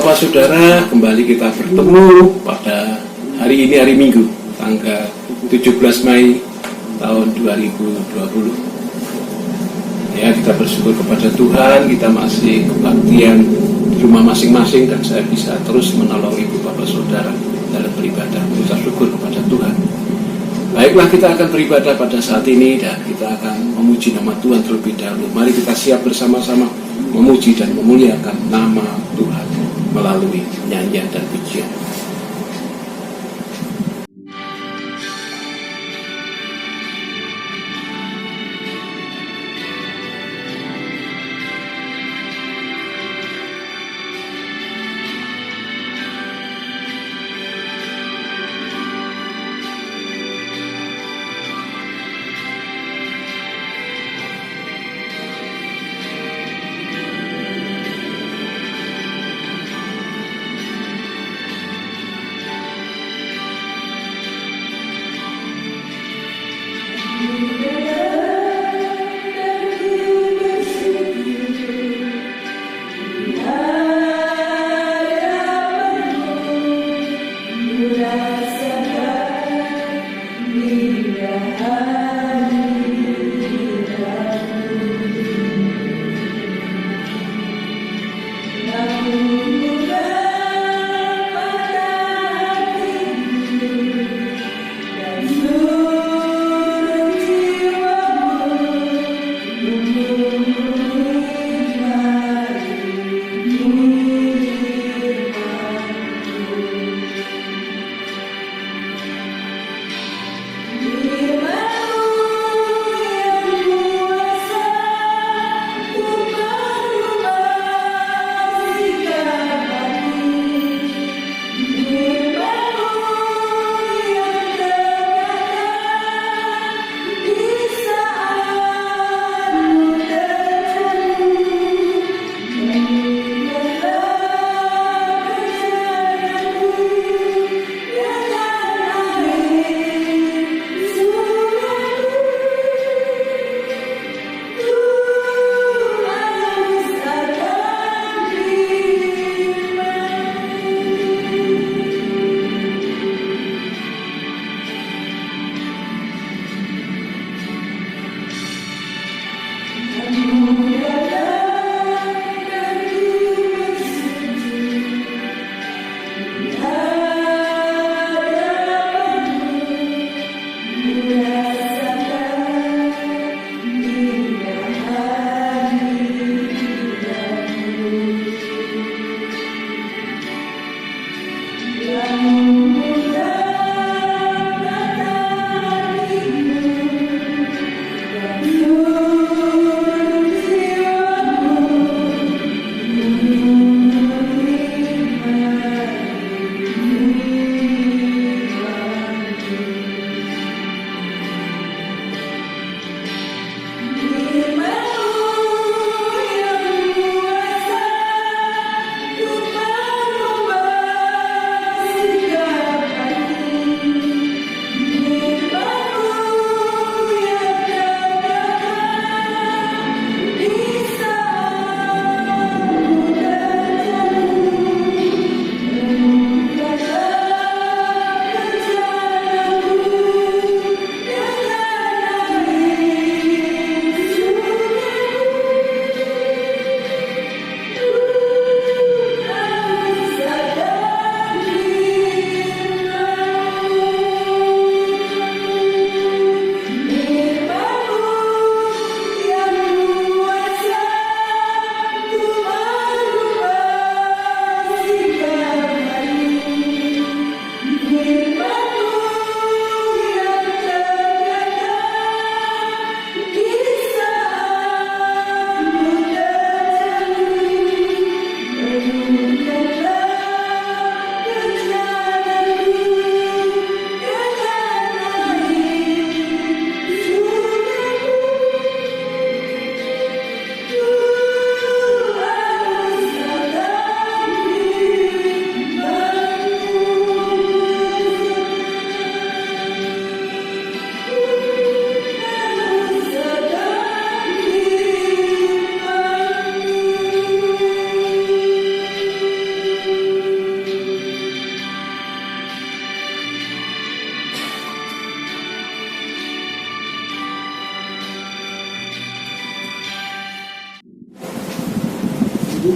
Bapak Saudara, kembali kita bertemu pada hari ini, hari Minggu, tanggal 17 Mei tahun 2020. Ya, kita bersyukur kepada Tuhan, kita masih kebaktian di rumah masing-masing dan saya bisa terus menolong Ibu Bapak Saudara dalam beribadah. Kita syukur kepada Tuhan. Baiklah, kita akan beribadah pada saat ini dan kita akan memuji nama Tuhan terlebih dahulu. Mari kita siap bersama-sama memuji dan memuliakan nama Tuhan melalui nyanyian dan pujian.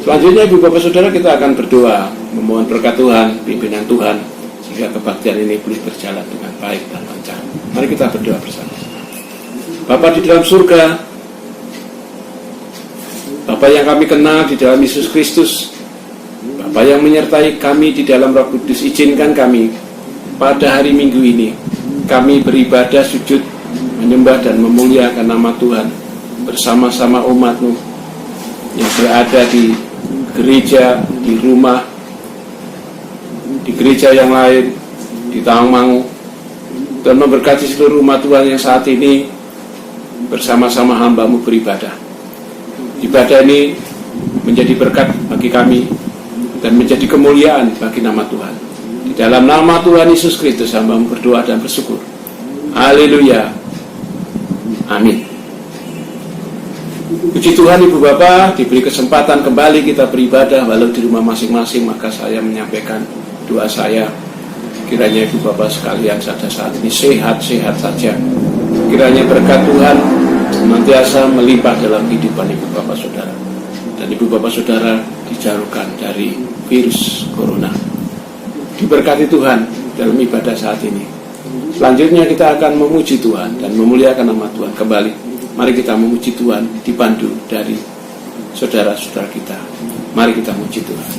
Selanjutnya Ibu Bapak Saudara, kita akan berdoa memohon berkat Tuhan, pimpinan Tuhan, sehingga kebaktian ini boleh berjalan dengan baik dan lancar. Mari kita berdoa bersama. Bapa di dalam surga, Bapa yang kami kenal di dalam Yesus Kristus, Bapa yang menyertai kami di dalam Roh Kudus, izinkan kami pada hari Minggu ini kami beribadah, sujud, menyembah dan memuliakan nama Tuhan bersama-sama umat-Mu yang berada di gereja, di rumah, di gereja yang lain, di Tawangmangu, dan memberkati seluruh umat Tuhan yang saat ini bersama-sama hamba-Mu beribadah. Ibadah ini menjadi berkat bagi kami dan menjadi kemuliaan bagi nama Tuhan. Di dalam nama Tuhan Yesus Kristus hamba-Mu berdoa dan bersyukur. Haleluya. Amin. Puji Tuhan, Ibu Bapak, diberi kesempatan kembali kita beribadah walau di rumah masing-masing, maka saya menyampaikan doa saya. Kiranya Ibu Bapak sekalian pada saat ini sehat-sehat saja. Kiranya berkat Tuhan senantiasa melimpah dalam kehidupan Ibu Bapak Saudara, dan Ibu Bapak Saudara dijauhkan dari virus corona. Diberkati Tuhan dalam ibadah saat ini. Selanjutnya kita akan memuji Tuhan dan memuliakan nama Tuhan kembali. Mari kita memuji Tuhan dipandu dari saudara-saudara kita. Mari kita memuji Tuhan.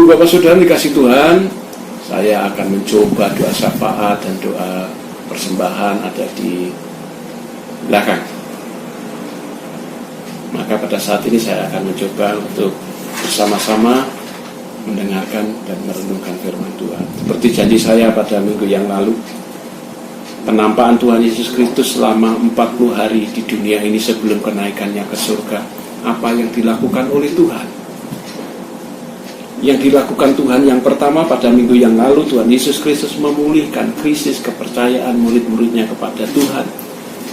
Ibu Bapak Saudara dikasih Tuhan, saya akan mencoba doa syafaat dan doa persembahan ada di belakang. Maka pada saat ini saya akan mencoba untuk bersama-sama mendengarkan dan merenungkan firman Tuhan. Seperti janji saya pada minggu yang lalu, penampakan Tuhan Yesus Kristus selama 40 hari di dunia ini sebelum kenaikannya ke surga. Apa yang dilakukan oleh Tuhan? Yang dilakukan Tuhan yang pertama pada minggu yang lalu, Tuhan Yesus Kristus memulihkan krisis kepercayaan murid-muridnya kepada Tuhan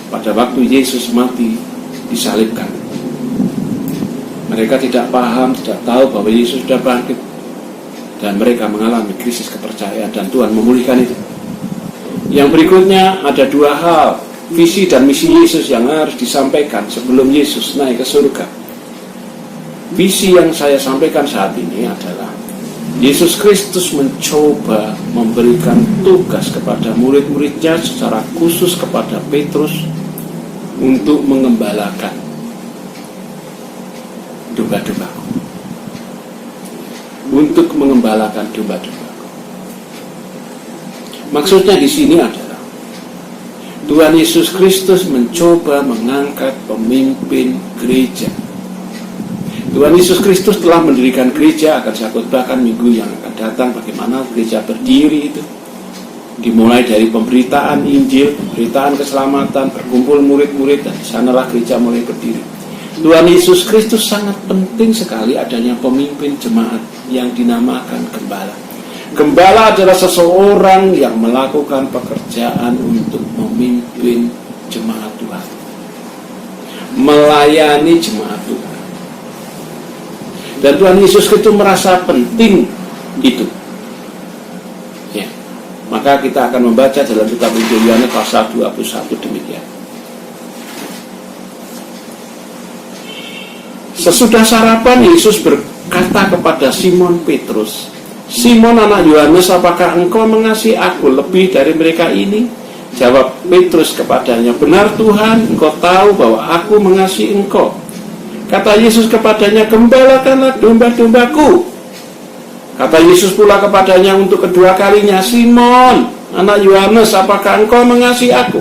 pada waktu Yesus mati disalibkan. Mereka tidak paham, tidak tahu bahwa Yesus sudah bangkit, dan mereka mengalami krisis kepercayaan, dan Tuhan memulihkan itu. Yang berikutnya ada dua hal, visi dan misi Yesus yang harus disampaikan sebelum Yesus naik ke surga. Visi yang saya sampaikan saat ini adalah Yesus Kristus mencoba memberikan tugas kepada murid-muridnya, secara khusus kepada Petrus, untuk mengembalakan domba-dombaku. Untuk mengembalakan domba-dombaku. Maksudnya di sini adalah Tuhan Yesus Kristus mencoba mengangkat pemimpin gereja. Tuhan Yesus Kristus telah mendirikan gereja, akan saya khotbahkan minggu yang akan datang bagaimana gereja berdiri itu. Dimulai dari pemberitaan Injil, pemberitaan keselamatan, berkumpul murid-murid, dan di sanalah gereja mulai berdiri. Tuhan Yesus Kristus sangat penting sekali adanya pemimpin jemaat yang dinamakan gembala. Gembala adalah seseorang yang melakukan pekerjaan untuk memimpin jemaat Tuhan, melayani jemaat Tuhan. Dan Tuhan Yesus Kristus merasa penting itu. Ya. Maka kita akan membaca dalam kitab Injil Yohanes pasal 21 demikian. Sesudah sarapan, Yesus berkata kepada Simon Petrus, "Simon anak Yohanes, apakah engkau mengasihi aku lebih dari mereka ini?" Jawab Petrus kepadanya, "Benar Tuhan, engkau tahu bahwa aku mengasihi engkau." Kata Yesus kepadanya, "Gembalakanlah domba-dombaku." Kata Yesus pula kepadanya untuk kedua kalinya, "Simon, anak Yohanes, apakah engkau mengasihi aku?"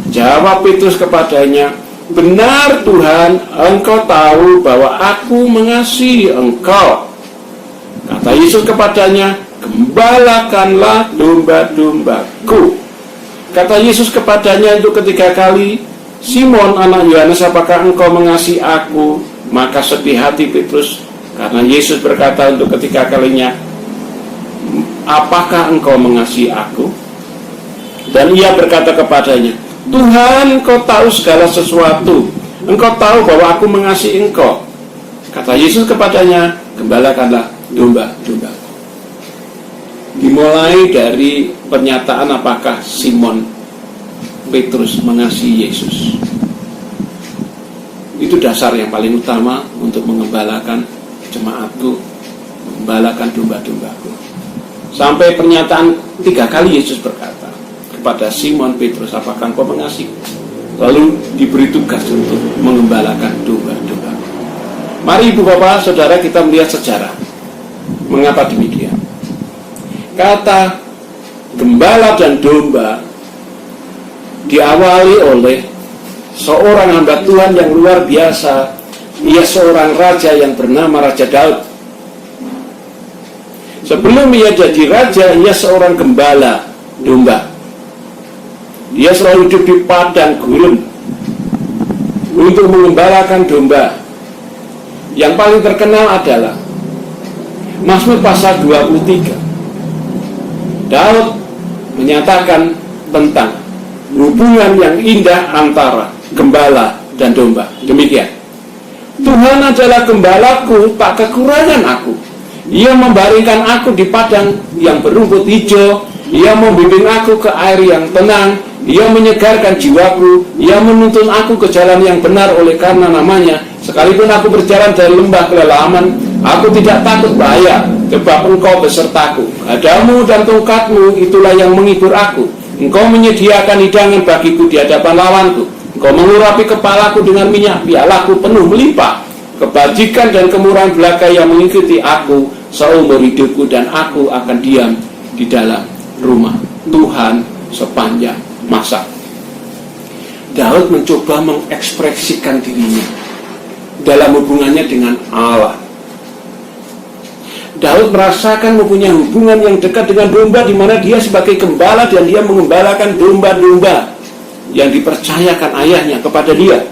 Jawab Petrus kepadanya, "Benar Tuhan, engkau tahu bahwa aku mengasihi engkau." Kata Yesus kepadanya, "Gembalakanlah domba-dombaku." Kata Yesus kepadanya untuk ketiga kali, "Simon anak Yohanes, apakah engkau mengasihi aku?" Maka sedih hati Petrus karena Yesus berkata untuk ketiga kalinya, "Apakah engkau mengasihi aku?" Dan ia berkata kepadanya, "Tuhan, engkau tahu segala sesuatu. Engkau tahu bahwa aku mengasihi engkau." Kata Yesus kepadanya, "Gembalakanlah domba-domba." Dimulai dari pernyataan apakah Simon Petrus mengasihi Yesus. Itu dasar yang paling utama untuk mengembalakan jemaatku, mengembalakan domba-dombaku. Sampai pernyataan 3 kali Yesus berkata kepada Simon Petrus, "Apakah engkau mengasihi?" Lalu diberi tugas untuk mengembalakan domba-dombaku. Mari Ibu Bapak Saudara kita melihat sejarah. Mengapa demikian? Kata gembala dan domba diawali oleh seorang hamba Tuhan yang luar biasa. Ia seorang raja yang bernama Raja Daud. Sebelum ia jadi raja, ia seorang gembala domba. Dia selalu hidup di padang gurun untuk mengembalakan domba. Yang paling terkenal adalah Mazmur pasal 23. Daud menyatakan tentang hubungan yang indah antara gembala dan domba. Demikian. "Tuhan adalah gembalaku, tak kekurangan aku. Ia membaringkan aku di padang yang berumput hijau. Ia membimbing aku ke air yang tenang. Ia menyegarkan jiwaku. Ia menuntun aku ke jalan yang benar oleh karena namanya. Sekalipun aku berjalan dari lembah kelelaman, aku tidak takut bahaya, sebab engkau besertaku. Gadamu dan tongkatmu itulah yang menghibur aku. Engkau menyediakan hidangan bagiku di hadapan lawanku. Engkau mengurapi kepalaku dengan minyak, pialaku penuh melimpah. Kebajikan dan kemurahan belaka yang mengikuti aku seumur hidupku, dan aku akan diam di dalam rumah Tuhan sepanjang masa. Daud mencoba mengekspresikan dirinya dalam hubungannya dengan Allah. Daud merasakan mempunyai hubungan yang dekat dengan domba, di mana dia sebagai gembala dan dia mengembalakan domba-domba yang dipercayakan ayahnya kepada dia.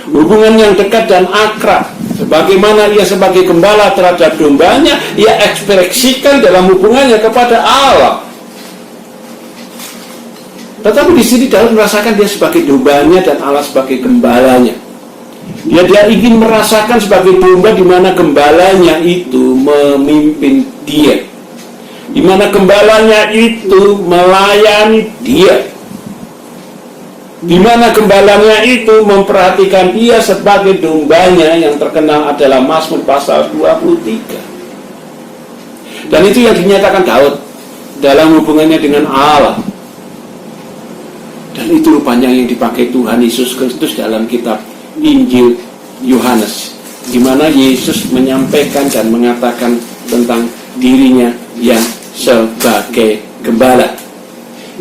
Hubungan yang dekat dan akrab, sebagaimana ia sebagai gembala terhadap dombanya, ia ekspresikan dalam hubungannya kepada Allah. Tetapi di sini Daud merasakan dia sebagai dombanya dan Allah sebagai gembalanya. Dia ingin merasakan sebagai domba di mana gembalanya itu memimpin dia, di mana gembalanya itu melayani dia, di mana gembalanya itu memperhatikan dia sebagai dombanya, yang terkenal adalah Mazmur pasal 23. Dan itu yang dinyatakan Daud dalam hubungannya dengan Allah. Dan itu rupanya yang dipakai Tuhan Yesus Kristus dalam kitab Injil Yohanes, di mana Yesus menyampaikan dan mengatakan tentang dirinya yang sebagai gembala.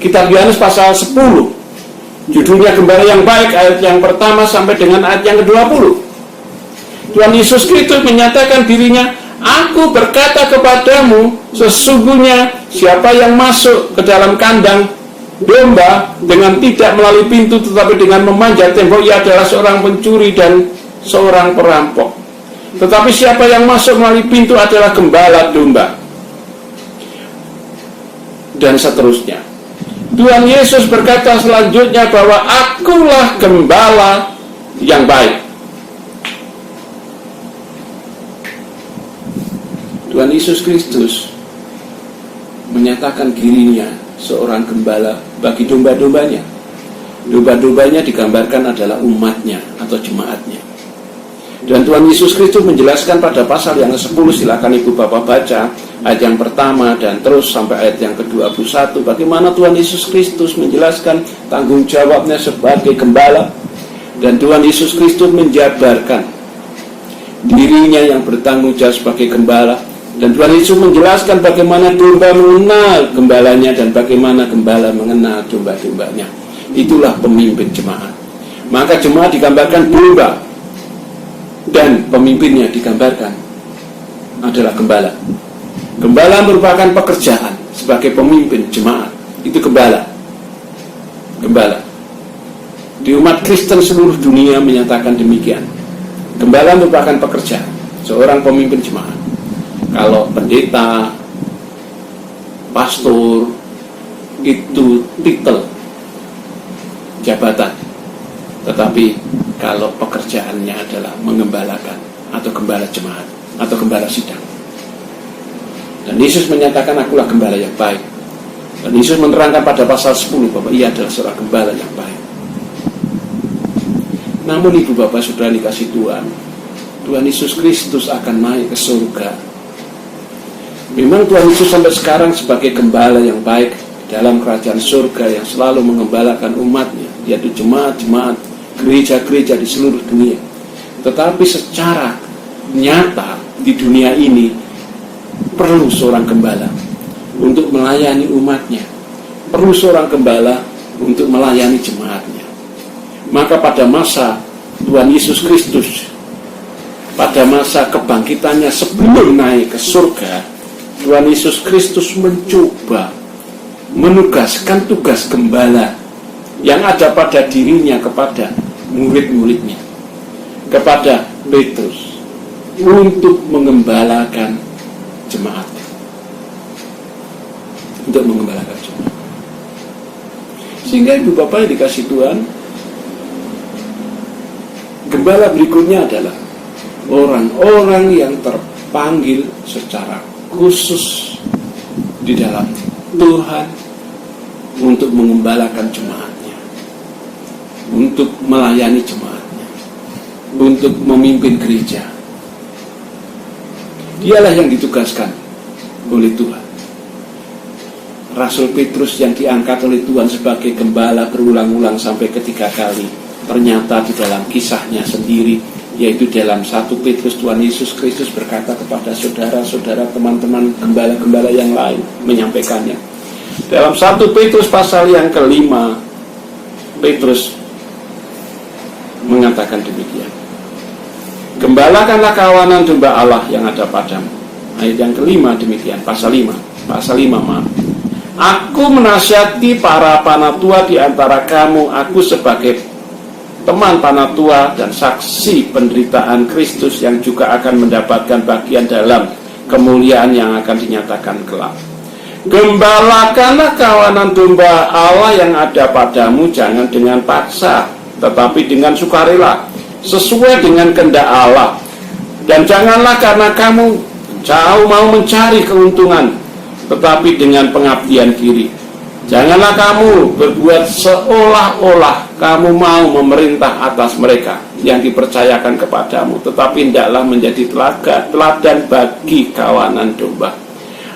Kitab Yohanes pasal 10, judulnya Gembala yang Baik, ayat yang pertama sampai dengan ayat yang ke-20. Tuhan Yesus Kristus menyatakan dirinya, "Aku berkata kepadamu, sesungguhnya siapa yang masuk ke dalam kandang domba dengan tidak melalui pintu tetapi dengan memanjat tembok, ia adalah seorang pencuri dan seorang perampok. Tetapi siapa yang masuk melalui pintu adalah gembala domba." Dan seterusnya. Tuhan Yesus berkata selanjutnya bahwa akulah gembala yang baik. Tuhan Yesus Kristus menyatakan dirinya seorang gembala bagi domba-dombanya. Domba-dombanya digambarkan adalah umatnya atau jemaatnya. Dan Tuhan Yesus Kristus menjelaskan pada pasal yang ke-10, silakan Ibu Bapak baca ayat yang pertama dan terus sampai ayat yang ke-21, bagaimana Tuhan Yesus Kristus menjelaskan tanggung jawabnya sebagai gembala. Dan Tuhan Yesus Kristus menjabarkan dirinya yang bertanggung jawab sebagai gembala. Dan Tuhan Yesus menjelaskan bagaimana domba mengenal gembalanya dan bagaimana gembala mengenal domba-dombanya. Itulah pemimpin jemaat. Maka jemaat digambarkan domba, dan pemimpinnya digambarkan adalah gembala. Gembala merupakan pekerjaan sebagai pemimpin jemaat. Itu gembala. Gembala. Di umat Kristen seluruh dunia menyatakan demikian. Gembala merupakan pekerjaan seorang pemimpin jemaat. Kalau pendeta, pastor, itu titel jabatan. Tetapi kalau pekerjaannya adalah mengembalakan atau gembala jemaat atau gembala sidang. Dan Yesus menyatakan akulah gembala yang baik. Dan Yesus menerangkan pada pasal 10 bahwa ia adalah seorang gembala yang baik. Namun Ibu Bapak Saudara dikasih Tuhan, Tuhan Yesus Kristus akan naik ke surga. Memang Tuhan Yesus sampai sekarang sebagai gembala yang baik dalam kerajaan surga yang selalu mengembalakan umatnya, yaitu jemaat-jemaat, gereja-gereja di seluruh dunia. Tetapi secara nyata di dunia ini perlu seorang gembala untuk melayani umatnya, perlu seorang gembala untuk melayani jemaatnya. Maka pada masa Tuhan Yesus Kristus, pada masa kebangkitannya sebelum naik ke surga, Tuhan Yesus Kristus mencoba menugaskan tugas gembala yang ada pada dirinya kepada murid-muridnya, kepada Petrus, untuk mengembalakan jemaat, untuk mengembalakan jemaat. Sehingga Ibu Bapak yang dikasih Tuhan, gembala berikutnya adalah orang-orang yang terpanggil secara khusus di dalam Tuhan untuk mengembalakan jemaatnya, untuk melayani jemaatnya, untuk memimpin gereja. Dialah yang ditugaskan oleh Tuhan. Rasul Petrus yang diangkat oleh Tuhan sebagai gembala berulang-ulang sampai ketiga kali, ternyata di dalam kisahnya sendiri yaitu dalam 1 Petrus Tuhan Yesus Kristus berkata kepada saudara-saudara, teman-teman gembala-gembala yang lain, menyampaikannya. Dalam 1 Petrus pasal yang kelima, Petrus mengatakan demikian. Gembalakanlah kawanan domba Allah yang ada padamu. Ayat yang kelima demikian, pasal 5 maaf. Aku menasihati para panatua di antara kamu, aku sebagai teman panatua dan saksi penderitaan Kristus yang juga akan mendapatkan bagian dalam kemuliaan yang akan dinyatakan kelak. Gembalakanlah kawanan domba Allah yang ada padamu, jangan dengan paksa, tetapi dengan sukarela, sesuai dengan kehendak Allah. Dan janganlah karena kamu jauh mau mencari keuntungan, tetapi dengan pengabdian diri. Janganlah kamu berbuat seolah-olah kamu mau memerintah atas mereka yang dipercayakan kepadamu, tetapi hendaklah menjadi teladan bagi kawanan domba.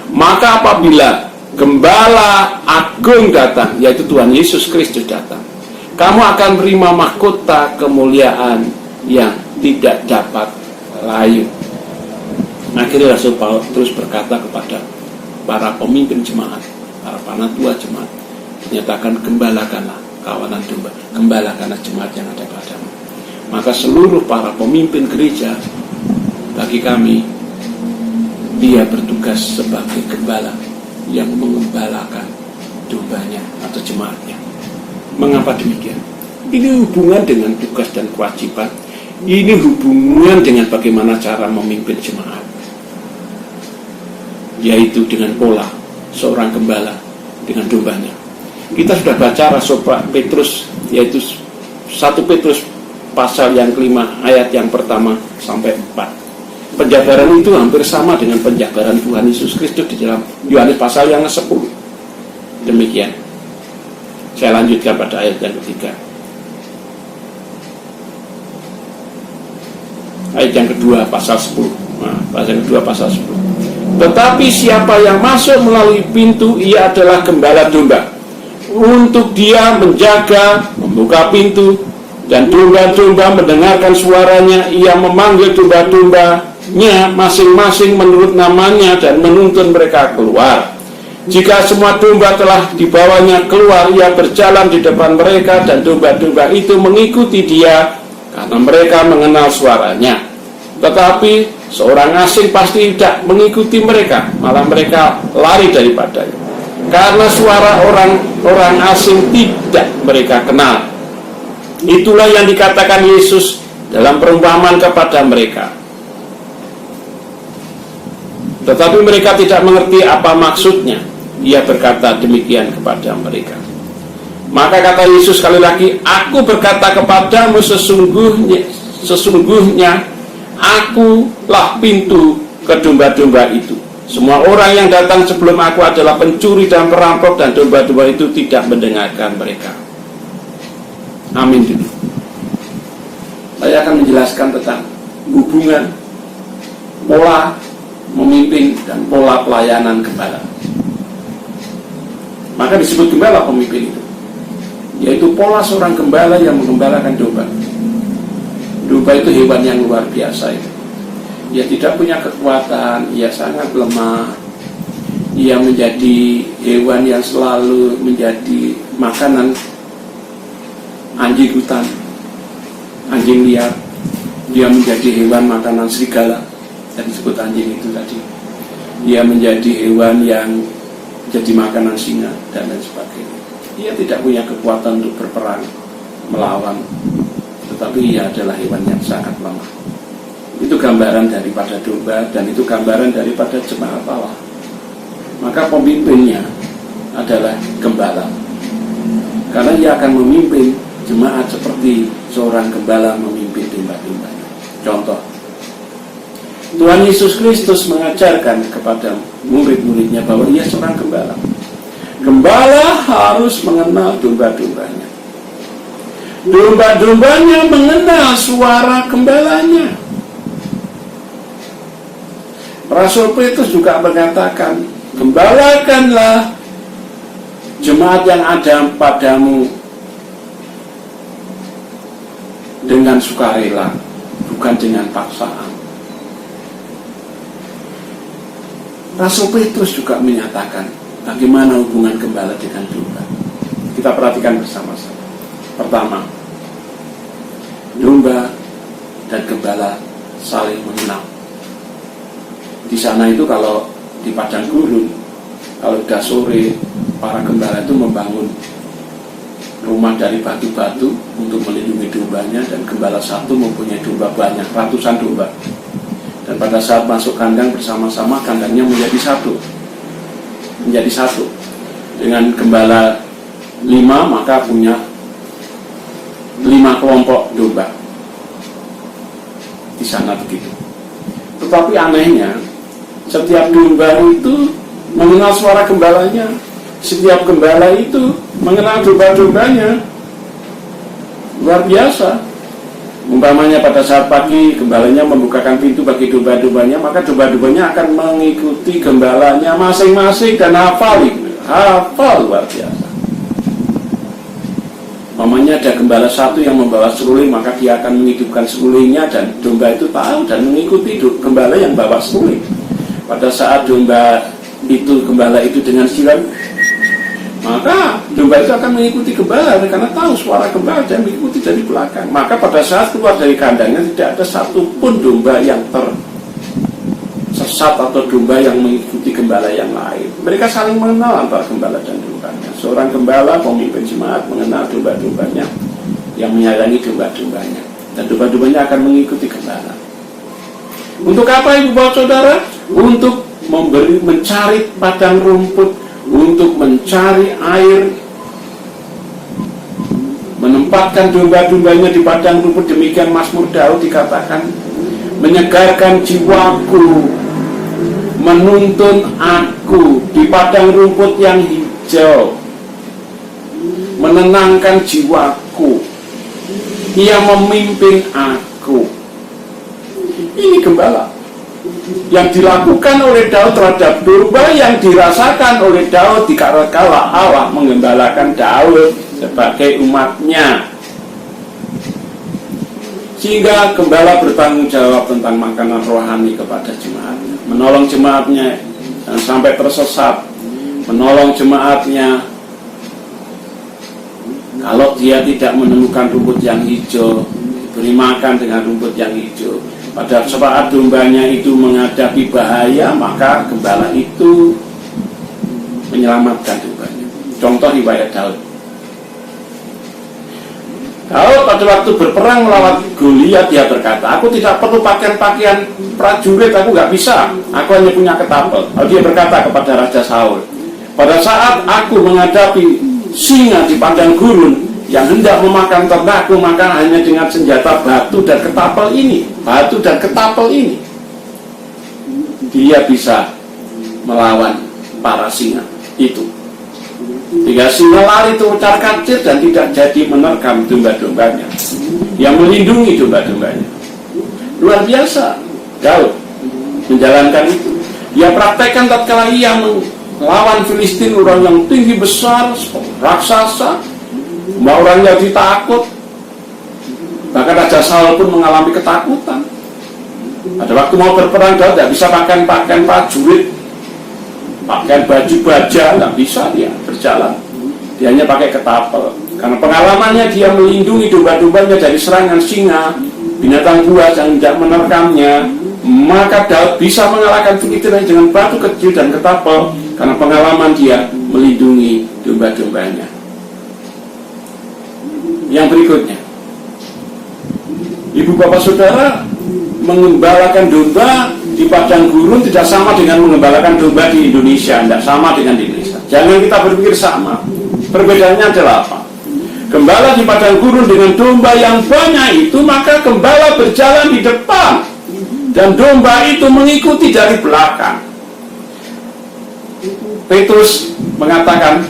Maka apabila Gembala Agung datang, yaitu Tuhan Yesus Kristus datang, kamu akan menerima mahkota kemuliaan yang tidak dapat layu. Akhirnya Rasul Paulus terus berkata kepada para pemimpin jemaat, para panatua jemaat, menyatakan gembalakanlah kawanan domba, gembalakanlah jemaat yang ada padamu. Maka seluruh para pemimpin gereja, bagi kami, dia bertugas sebagai gembala yang mengembalakan dombanya atau jemaatnya. Mengapa demikian? Ini hubungan dengan tugas dan kewajiban. Ini hubungan dengan bagaimana cara memimpin jemaat, yaitu dengan pola seorang gembala dengan dombanya. Kita sudah baca Rasul Petrus, yaitu 1 Petrus pasal yang kelima ayat yang pertama sampai 4. Penjabaran itu hampir sama dengan penjabaran Tuhan Yesus Kristus di dalam Yohanes pasal yang ke-10. Demikian. Saya lanjutkan pada ayat yang ketiga. Ayat yang kedua pasal 10. Ayat yang kedua pasal 10. Tetapi siapa yang masuk melalui pintu, ia adalah gembala domba. Untuk dia menjaga, membuka pintu, dan domba-domba mendengarkan suaranya. Ia memanggil domba-dombanya masing-masing menurut namanya dan menuntun mereka keluar. Jika semua domba telah dibawanya keluar, ia berjalan di depan mereka, dan domba-domba itu mengikuti dia karena mereka mengenal suaranya. Tetapi seorang asing pasti tidak mengikuti mereka, malah mereka lari daripadanya, karena suara orang asing tidak mereka kenal. Itulah yang dikatakan Yesus dalam perumpamaan kepada mereka. Tetapi mereka tidak mengerti apa maksudnya. Ia berkata demikian kepada mereka. Maka kata Yesus sekali lagi, aku berkata kepadamu, sesungguhnya akulah pintu ke domba-domba itu. Semua orang yang datang sebelum aku adalah pencuri dan perampok, dan domba-domba itu tidak mendengarkan mereka. Amin. Saya akan menjelaskan tentang hubungan pola memimpin dan pola pelayanan gembala. Maka disebut gembala pemimpin itu, yaitu pola seorang gembala yang menggembalakan domba. Domba itu hewan yang luar biasa itu. Ia tidak punya kekuatan, ia sangat lemah. Ia menjadi hewan yang selalu menjadi makanan anjing hutan, anjing liar. Dia menjadi hewan makanan serigala, yang disebut anjing itu tadi. Ia menjadi hewan yang jadi makanan singa dan lain sebagainya. Ia tidak punya kekuatan untuk berperang, melawan, tetapi ia adalah hewan yang sangat lemah. Itu gambaran daripada domba, dan itu gambaran daripada jemaat Allah. Maka pemimpinnya adalah gembala, karena ia akan memimpin jemaat seperti seorang gembala memimpin domba-dombanya. Contoh, Tuhan Yesus Kristus mengajarkan kepada murid-muridnya bahwa ia seorang gembala. Gembala harus mengenal domba-dombanya. Domba-dombanya mengenal suara gembalanya. Rasul Petrus juga mengatakan, gembalakanlah jemaat yang ada padamu dengan sukarela, bukan dengan paksaan. Rasul Petrus juga menyatakan bagaimana hubungan gembala dengan domba. Kita perhatikan bersama-sama. Pertama, domba dan gembala saling mengenal. Di sana itu kalau di padang gurun, kalau sudah sore, para gembala itu membangun rumah dari batu-batu untuk melindungi dombanya, dan gembala satu mempunyai domba banyak, ratusan domba. Dan pada saat masuk kandang bersama-sama, kandangnya menjadi satu. Dengan gembala 5, maka punya 5 kelompok domba. Di sana begitu. Tetapi anehnya, setiap domba itu mengenal suara gembalanya. Setiap gembala itu mengenal domba-dombanya. Luar biasa. Umpamanya pada saat pagi gembalanya membukakan pintu bagi domba-dombanya, maka domba-dombanya akan mengikuti gembalanya masing-masing dan hafal luar biasa. Umpamanya ada gembala satu yang membawa seruling, maka dia akan menghidupkan serulingnya, dan domba itu tahu dan mengikuti gembala yang bawa seruling. Pada saat gembala itu dengan silang, maka domba itu akan mengikuti gembala karena tahu suara gembala dan mengikuti dari belakang. Maka pada saat keluar dari kandangnya tidak ada satupun domba yang tersesat atau domba yang mengikuti gembala yang lain. Mereka saling mengenal antara gembala dan dombanya. Seorang gembala, pemimpin jemaat, mengenal domba-dombanya yang menyayangi domba-dombanya, dan domba-dombanya akan mengikuti gembala. Untuk apa, ibu bapak saudara? Untuk mencari padang rumput, untuk mencari air, menempatkan domba-dombanya di padang rumput. Demikian Mazmur Daud dikatakan, menyegarkan jiwaku, menuntun aku di padang rumput yang hijau, menenangkan jiwaku, ia memimpin aku. Ini gembala yang dilakukan oleh Daud terhadap domba, yang dirasakan oleh Daud dikala Allah menggembalakan Daud sebagai umatnya. Sehingga gembala bertanggung jawab tentang makanan rohani kepada jemaatnya, menolong jemaatnya dan sampai tersesat, menolong jemaatnya kalau dia tidak menemukan rumput yang hijau, beri makan dengan rumput yang hijau. Pada saat dombanya itu menghadapi bahaya, maka gembala itu menyelamatkan dombanya. Contoh riwayat Daud. Daud pada waktu berperang melawan Goliat, dia berkata, aku tidak perlu pakaian prajurit, aku nggak bisa, aku hanya punya ketapel. Lalu dia berkata kepada Raja Saul, pada saat aku menghadapi singa di padang gurun yang hendak memakan ternakku, maka hanya dengan senjata batu dan ketapel ini dia bisa melawan para singa itu. Sehingga singa lari terkacar dan tidak jadi menerkam domba-dombanya, yang melindungi domba-dombanya. Luar biasa Daud menjalankan itu. Dia praktekkan tatkala ia melawan Filistin, orang yang tinggi besar, raksasa, orang jadi takut. Bahkan Raja Saul pun mengalami ketakutan. Pada waktu mau berperang, Daud tidak bisa pakaian prajurit, pakaian baju baja, tidak bisa dia berjalan. Dia hanya pakai ketapel. Karena pengalamannya dia melindungi domba-dombanya dari serangan singa, binatang buas yang tidak menerkamnya, maka Daud bisa mengalahkan Filistin dengan batu kecil dan ketapel, karena pengalaman dia melindungi domba-dombanya. Yang berikutnya, ibu bapak saudara, mengembalakan domba di padang gurun tidak sama dengan mengembalakan domba di Indonesia. Tidak sama dengan di Indonesia. Jangan kita berpikir sama. Perbedaannya adalah apa? Gembala di padang gurun dengan domba yang banyak itu, maka gembala berjalan di depan dan domba itu mengikuti dari belakang. Petrus mengatakan,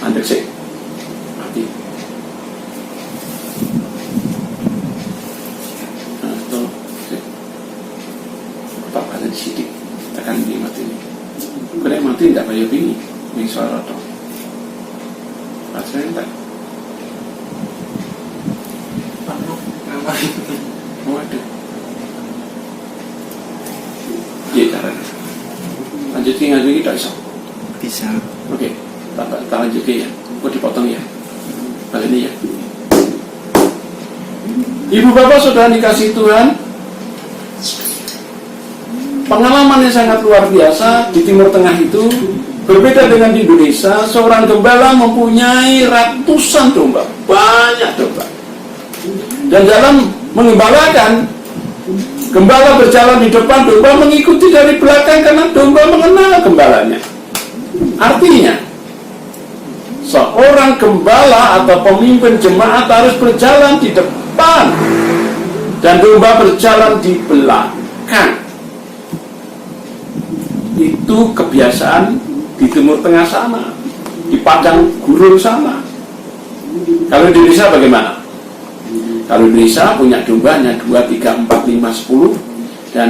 andek sih, mati. Atau tak ada sidik, tekan di mati ini. Kena mati tidak payah bini, ini suara dong. Pasrah tak. Waduh. Iya caranya. Lanjutin ngaji kita bisa. Bisa. Oke, tak lanjutin ya. Kok dipotong ya? Kali ini ya. Ibu bapak saudara dikasih Tuhan, pengalaman yang sangat luar biasa di Timur Tengah itu berbeda dengan di Indonesia. Seorang gembala mempunyai ratusan domba, banyak domba. Dan dalam mengembalakan, gembala berjalan di depan, domba mengikuti dari belakang karena domba mengenal gembalanya. Artinya, seorang gembala atau pemimpin jemaat harus berjalan di depan dan domba berjalan di belakang. Itu kebiasaan di Timur Tengah sana, di padang gurun sana. Kalau di Indonesia bagaimana? Kalau Indonesia punya dombanya 2, 3, 4, 5, 10 dan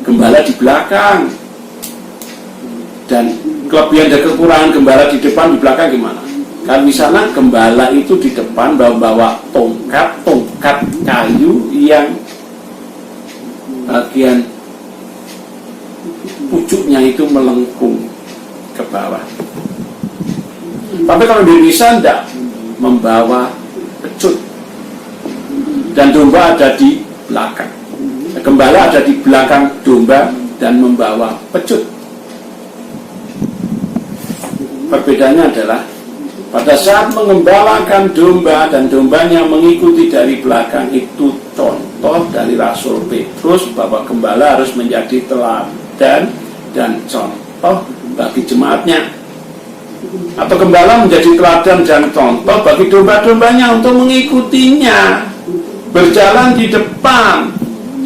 gembala di belakang. Dan kelebihan dan kekurangan gembala di depan, di belakang gimana? Kalau di sana gembala itu di depan bawa tongkat kayu yang bagian pucuknya itu melengkung ke bawah. Tapi kalau di Indonesia tidak, membawa pecut. Dan domba ada di belakang. Gembala ada di belakang domba dan membawa pecut. Perbedaannya adalah pada saat mengembalakan domba dan dombanya mengikuti dari belakang, itu contoh dari Rasul Petrus bahwa gembala harus menjadi teladan dan contoh bagi jemaatnya. Atau gembala menjadi teladan dan contoh bagi domba-dombanya untuk mengikutinya, berjalan di depan,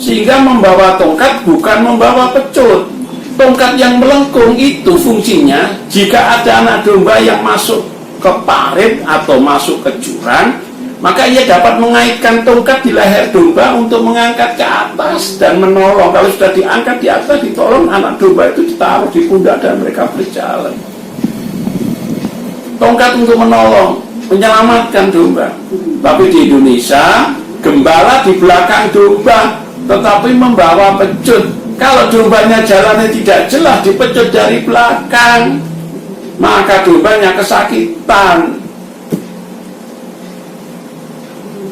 sehingga membawa tongkat bukan membawa pecut. Tongkat yang melengkung itu fungsinya jika ada anak domba yang masuk ke parit atau masuk ke jurang, maka ia dapat mengaitkan tongkat di leher domba untuk mengangkat ke atas dan menolong. Kalau sudah diangkat di atas, ditolong, anak domba itu ditaruh di pundak dan mereka berjalan. Tongkat untuk menolong, menyelamatkan domba. Tapi di Indonesia, gembala di belakang domba tetapi membawa pecut. Kalau dombanya jalannya tidak jelas, dipecut dari belakang, maka dombanya kesakitan.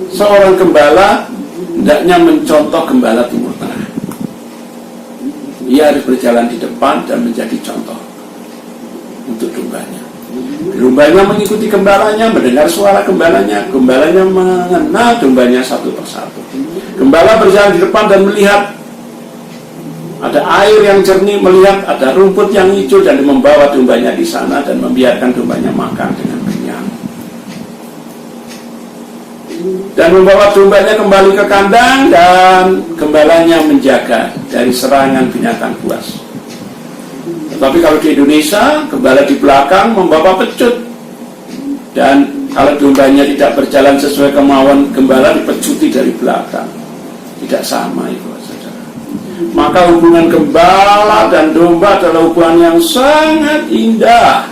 Seorang gembala hendaknya mencontoh gembala Timur Tengah. Ia harus berjalan di depan dan menjadi contoh untuk dombanya. Dombanya mengikuti gembalanya, mendengar suara gembalanya, gembalanya mengenal dombanya satu persatu. Gembala berjalan di depan dan melihat ada air yang jernih, melihat ada rumput yang hijau dan membawa dombanya di sana dan membiarkan dombanya makan dengan kenyang. Dan membawa dombanya kembali ke kandang dan gembalanya menjaga dari serangan binatang buas. Tetapi kalau di Indonesia, gembala di belakang membawa pecut. Dan kalau dombanya tidak berjalan sesuai kemauan gembala, dipecuti dari belakang. Tidak sama itu. Maka hubungan gembala dan domba adalah hubungan yang sangat indah,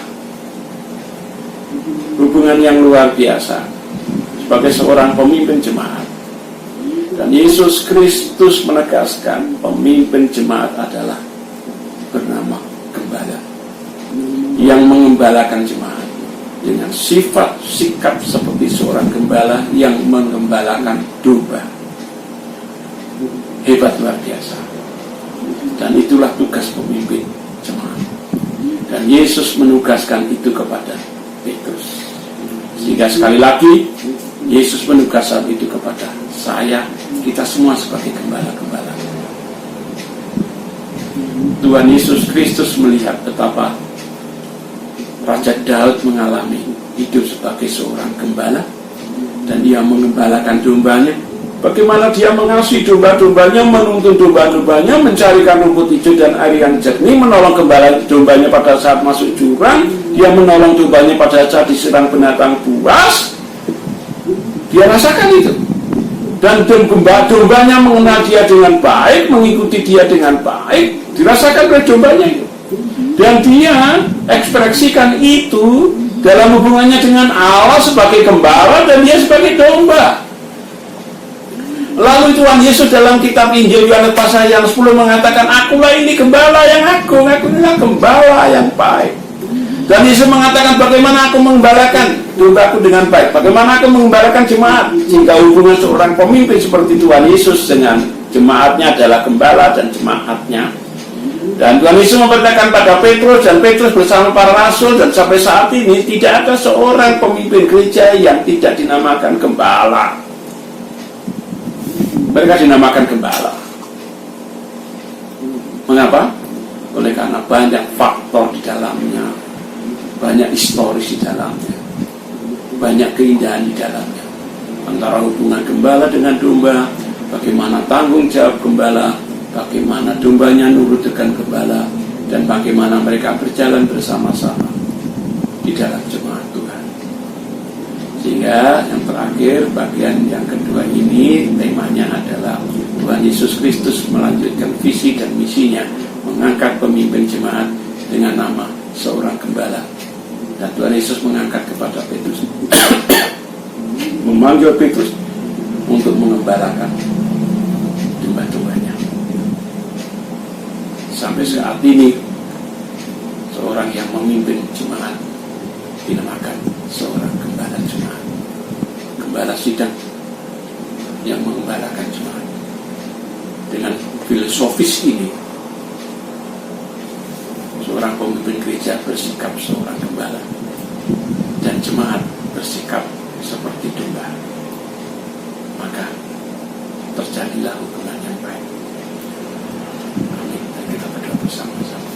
hubungan yang luar biasa sebagai seorang pemimpin jemaat. Dan Yesus Kristus menegaskan pemimpin jemaat adalah bernama gembala yang mengembalakan jemaat dengan sifat sikap seperti seorang gembala yang mengembalakan domba. Hebat, luar biasa. Dan itulah tugas pemimpin jemaat. Dan Yesus menugaskan itu kepada Petrus. Sehingga sekali lagi Yesus menugaskan itu kepada saya, kita semua sebagai gembala-gembala. Tuhan Yesus Kristus melihat betapa Raja Daud mengalami hidup sebagai seorang gembala dan dia mengembalakan dombanya. Bagaimana dia mengasihi domba-dombanya, menuntun domba-dombanya, mencarikan rumput hijau dan air yang jernih, menolong gembala dombanya pada saat masuk jurang, dia menolong dombanya pada saat diserang binatang buas. Dia rasakan itu. Dan dombanya mengenal dia dengan baik, mengikuti dia dengan baik, dirasakan oleh dombanya itu. Dan dia ekspresikan itu dalam hubungannya dengan Allah sebagai gembala dan dia sebagai domba. Lalu Tuhan Yesus dalam kitab Injil Yohanes pasal yang 10 mengatakan, akulah ini gembala yang agung, aku inilah gembala yang baik. Dan Yesus mengatakan, bagaimana aku mengembalakan dombaku dengan baik, bagaimana aku mengembalakan jemaat. Jika hubungan seorang pemimpin seperti Tuhan Yesus dengan jemaatnya adalah gembala dan jemaatnya. Dan Tuhan Yesus memperintahkan pada Petrus, dan Petrus bersama para rasul, dan sampai saat ini tidak ada seorang pemimpin gereja yang tidak dinamakan gembala. Mereka dinamakan gembala. Mengapa? Oleh karena banyak faktor di dalamnya, banyak historis di dalamnya, banyak keindahan di dalamnya. Antara hubungan gembala dengan domba, bagaimana tanggung jawab gembala, bagaimana dombanya nurut dengan gembala, dan bagaimana mereka berjalan bersama-sama di dalam jemaat Tuhan. Sehingga yang terakhir, bagian yang kedua ini, temanya adalah Tuhan Yesus Kristus melanjutkan visi dan misinya, mengangkat pemimpin jemaat dengan nama seorang gembala. Dan Tuhan Yesus mengangkat kepada Petrus, memanggil Petrus untuk mengembalakan domba-dombanya. Sampai saat ini, seorang yang memimpin jemaat dinamakan seorang gembala jemaat, gembala sidang yang mengembalakan jemaat. Dengan filosofis ini, seorang pemimpin gereja bersikap seorang gembala, dan jemaat bersikap seperti domba. Maka terjadilah hubungan yang baik. Amin. Dan kita berdoa bersama-sama.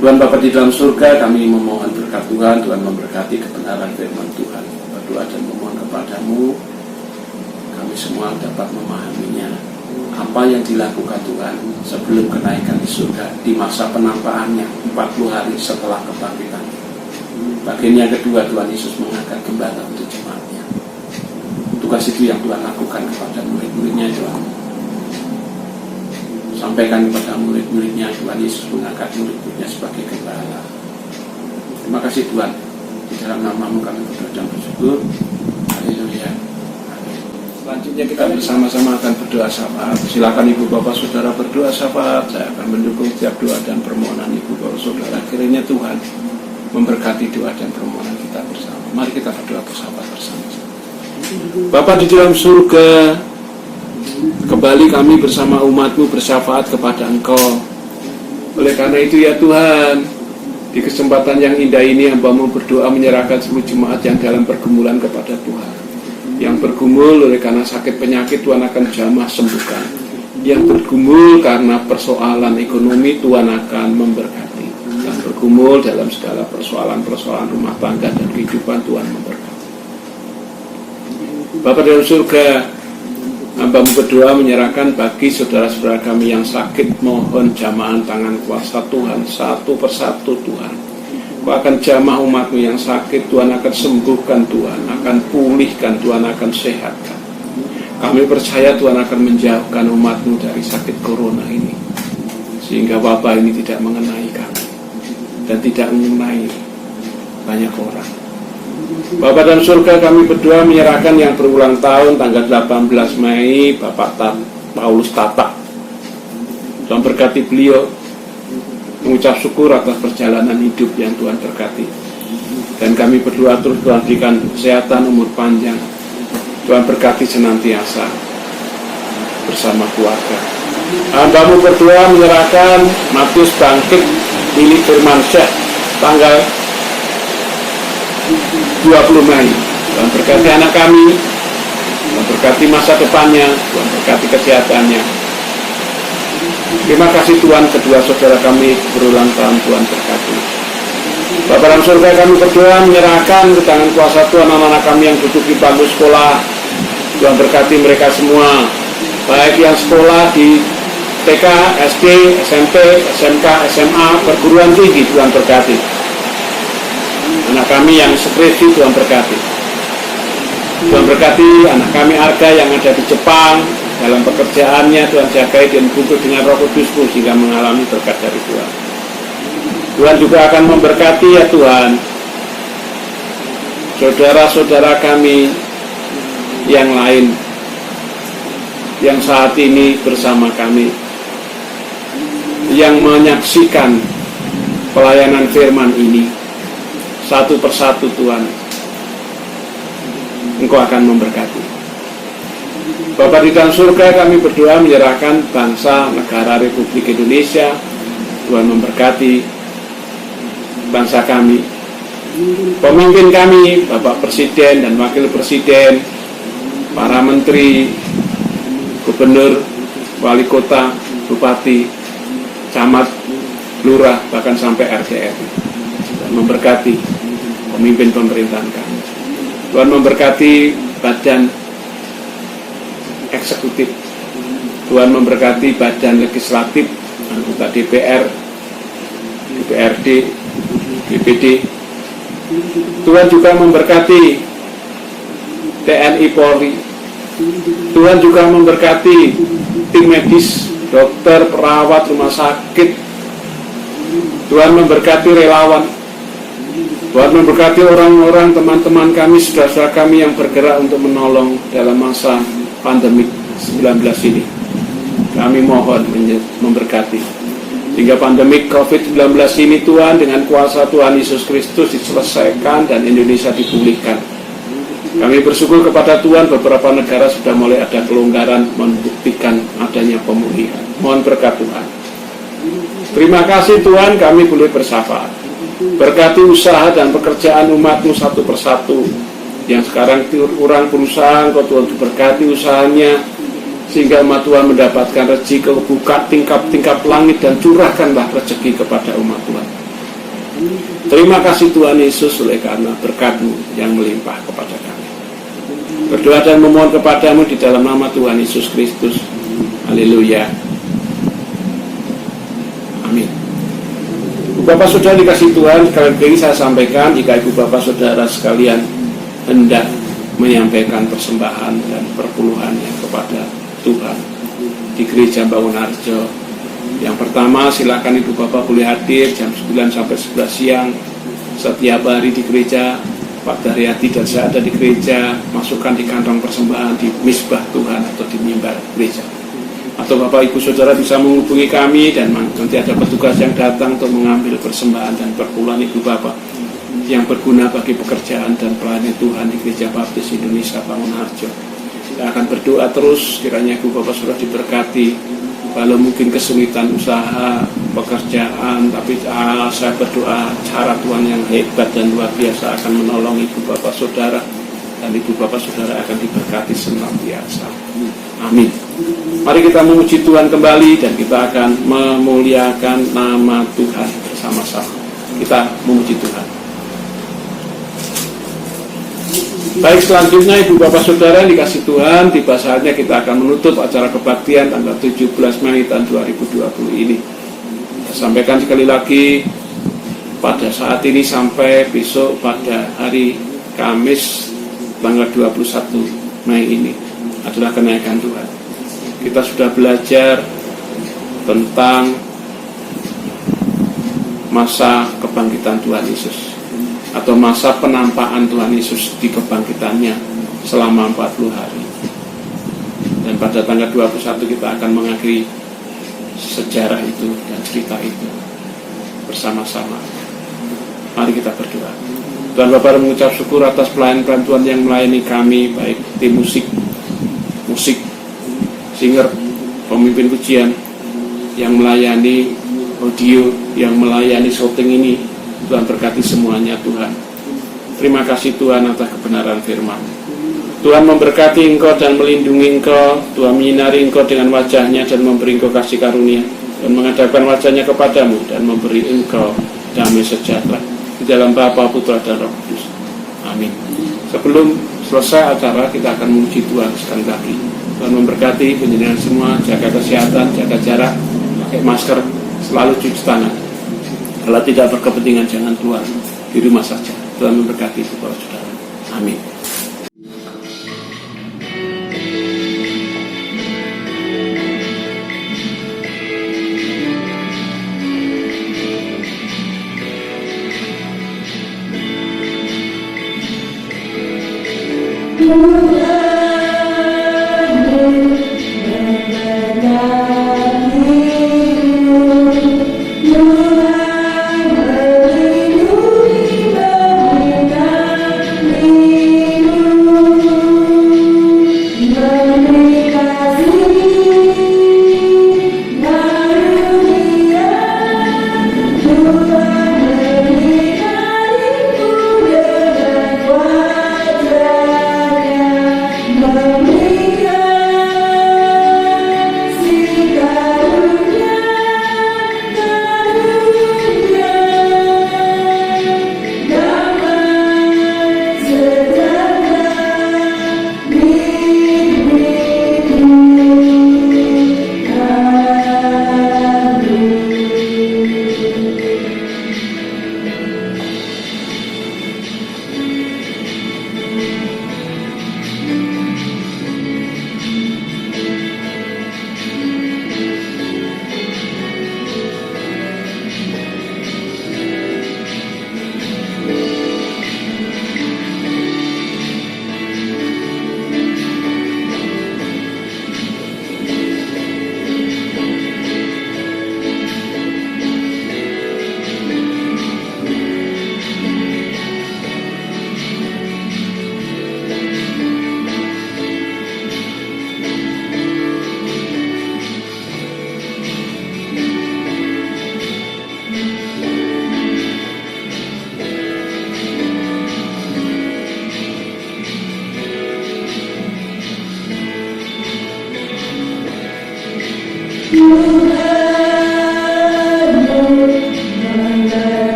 Tuhan Bapa di dalam surga, kami memohon berkat Tuhan. Tuhan memberkati kebenaran firman Tuhan. Berdoa dan memohon kepadamu, kami semua dapat memahaminya, apa yang dilakukan Tuhan sebelum kenaikan di surga, di masa penampakannya 40 hari setelah kebangkitan. Bagian yang kedua, Tuhan Yesus mengangkat gembala untuk jemaatnya. Tugas itu yang Tuhan lakukan kepada murid-muridnya. Tuhan sampaikan kepada murid-muridnya, Tuhan Yesus mengangkat murid-muridnya sebagai gembala. Terima kasih Tuhan, di dalam nama-Mu kami berdoa dan bersyukur. Haleluya. Selanjutnya kita bersama-sama akan berdoa syafaat. Silakan Ibu Bapak Saudara berdoa syafaat. Saya akan mendukung setiap doa dan permohonan Ibu Bapak Saudara. Kiranya Tuhan memberkati doa dan permohonan kita bersama. Mari kita berdoa bersama bersama-sama. Bapa di dalam surga, kembali kami bersama umat-Mu bersyafaat kepada Engkau. Oleh karena itu ya Tuhan, di kesempatan yang indah ini hamba-Mu berdoa menyerahkan seluruh jemaat yang dalam pergumulan kepada Tuhan. Yang bergumul oleh karena sakit penyakit, Tuhan akan jamah sembuhkan. Yang bergumul karena persoalan ekonomi, Tuhan akan memberkati. Yang bergumul dalam segala persoalan-persoalan rumah tangga dan kehidupan, Tuhan memberkati. Bapa dalam surga, hamba-Mu berdoa menyerahkan bagi saudara-saudara kami yang sakit, mohon jamahan tangan kuasa Tuhan satu persatu Tuhan. Kau akan jamah umat-Mu yang sakit, Tuhan akan sembuhkan, Tuhan akan pulihkan, Tuhan akan sehatkan. Kami percaya Tuhan akan menjauhkan umat-Mu dari sakit corona ini, sehingga wabah ini tidak mengenai kami dan tidak mengenai banyak orang. Bapa dalam surga, kami berdoa menyerahkan yang berulang tahun tanggal 18 Mei Bapak Paulus Tata. Tuhan berkati beliau, mengucap syukur atas perjalanan hidup yang Tuhan berkati. Dan kami berdoa terus Tuhan berikan kesehatan, umur panjang. Tuhan berkati senantiasa bersama keluarga. Hamba-Mu berdoa menyerahkan Matius Bangkit milik Firmansyah tanggal 20 Mei. Tuhan berkati anak kami, Tuhan berkati masa depannya, Tuhan berkati kesehatannya. Terima kasih Tuhan, kedua saudara kami berulang tahun, Tuhan berkati. Bapa dalam surga, kami berdoa menyerahkan ke tangan kuasa Tuhan anak-anak kami yang duduk di bangku sekolah. Tuhan berkati mereka semua, baik yang sekolah di TK, SD, SMP, SMK, SMA, perguruan tinggi, Tuhan berkati. Anak kami yang skripsi, Tuhan berkati. Tuhan berkati anak kami Arga yang ada di Jepang, dalam pekerjaannya Tuhan jagai dan bungkus dengan Roh Kudus-Mu sehingga mengalami berkat dari Tuhan. Tuhan juga akan memberkati ya Tuhan saudara-saudara kami yang lain yang saat ini bersama kami, yang menyaksikan pelayanan firman ini, satu persatu Tuhan, Engkau akan memberkati. Bapa di dalam surga, kami berdoa menyerahkan bangsa negara Republik Indonesia. Tuhan memberkati bangsa kami, pemimpin kami, Bapak Presiden dan Wakil Presiden, para menteri, gubernur, wali kota, bupati, camat, lurah, bahkan sampai RT RW. Tuhan memberkati pemimpin pemerintahan kami. Tuhan memberkati badan eksekutif. Tuhan memberkati badan legislatif, anggota DPR, DPRD, DPD. Tuhan juga memberkati TNI Polri. Tuhan juga memberkati tim medis, dokter, perawat rumah sakit. Tuhan memberkati relawan. Tuhan memberkati orang-orang, teman-teman kami, saudara-saudara kami yang bergerak untuk menolong dalam masa pandemi 19 ini. Kami mohon memberkati hingga pandemi COVID-19 ini Tuhan, dengan kuasa Tuhan Yesus Kristus diselesaikan dan Indonesia dipulihkan. Kami bersyukur kepada Tuhan, beberapa negara sudah mulai ada kelonggaran membuktikan adanya pemulihan. Mohon berkat Tuhan. Terima kasih Tuhan, kami boleh bersyafaat. Berkati usaha dan pekerjaan umat-Mu satu persatu. Yang sekarang kurang berusaha, Engkau Tuhan berkati usahanya, sehingga umat Tuhan mendapatkan rezeki, buka tingkap-tingkap langit dan curahkanlah rezeki kepada umat Tuhan. Terima kasih Tuhan Yesus oleh karena berkat-Mu yang melimpah kepada kami. Berdoa dan memohon kepadamu di dalam nama Tuhan Yesus Kristus. Haleluya. Amin. Ibu Bapak Saudara dikasih Tuhan, sekali lagi saya sampaikan, jika Ibu Bapak Saudara sekalian hendak menyampaikan persembahan dan perpuluhannya kepada Tuhan di Gereja Bangunarjo, yang pertama silakan Ibu Bapak boleh hadir jam 9 sampai 11 siang setiap hari di gereja. Pak Daryati dan saya ada di gereja, masukkan di kantong persembahan di misbah Tuhan atau di mimbar gereja. Atau Bapak Ibu Saudara bisa menghubungi kami dan nanti ada petugas yang datang untuk mengambil persembahan dan perpuluhan Ibu Bapak yang berguna bagi pekerjaan dan pelayanan Tuhan di Gereja Baptis Indonesia Bangunarjo. Kita akan berdoa terus kiranya Ibu Bapak Saudara diberkati. Kalau mungkin kesulitan usaha, pekerjaan, tapi saya berdoa cara Tuhan yang hebat dan luar biasa akan menolong Ibu Bapak Saudara, dan Ibu Bapak Saudara akan diberkati senantiasa. Amin. Mari kita memuji Tuhan kembali dan kita akan memuliakan nama Tuhan bersama-sama. Kita memuji Tuhan. Baik, selanjutnya Ibu Bapak Saudara yang dikasih Tuhan, tiba saatnya kita akan menutup acara kebaktian tanggal 17 Mei tahun 2020 ini. Saya sampaikan sekali lagi, pada saat ini sampai besok pada hari Kamis tanggal 21 Mei ini adalah kenaikan Tuhan. Kita sudah belajar tentang masa kebangkitan Tuhan Yesus, atau masa penampakan Tuhan Yesus di kebangkitannya selama 40 hari. Dan pada tanggal 21 kita akan mengakhiri sejarah itu dan cerita itu bersama-sama. Mari kita berdoa. Tuhan Bapa, mengucap syukur atas pelayanan Tuhan yang melayani kami, baik tim musik, singer, pemimpin pujian, yang melayani audio, yang melayani syuting ini. Tuhan berkati semuanya Tuhan. Terima kasih Tuhan atas kebenaran firman. Tuhan memberkati Engkau dan melindungi Engkau. Tuhan menyinari Engkau dengan wajahnya dan memberi Engkau kasih karunia, dan menghadapkan wajahnya kepadamu dan memberi Engkau damai sejahtera. Di dalam Bapa, Putra dan Roh Kudus. Amin. Sebelum selesai acara, kita akan memuji Tuhan sekali lagi. Tuhan memberkati penjenengan semua. Jaga kesehatan, jaga jarak, pakai masker, selalu cuci tangan. Kalau tidak berkepentingan jangan keluar, di rumah saja. Tuhan memberkati para saudara. Amin.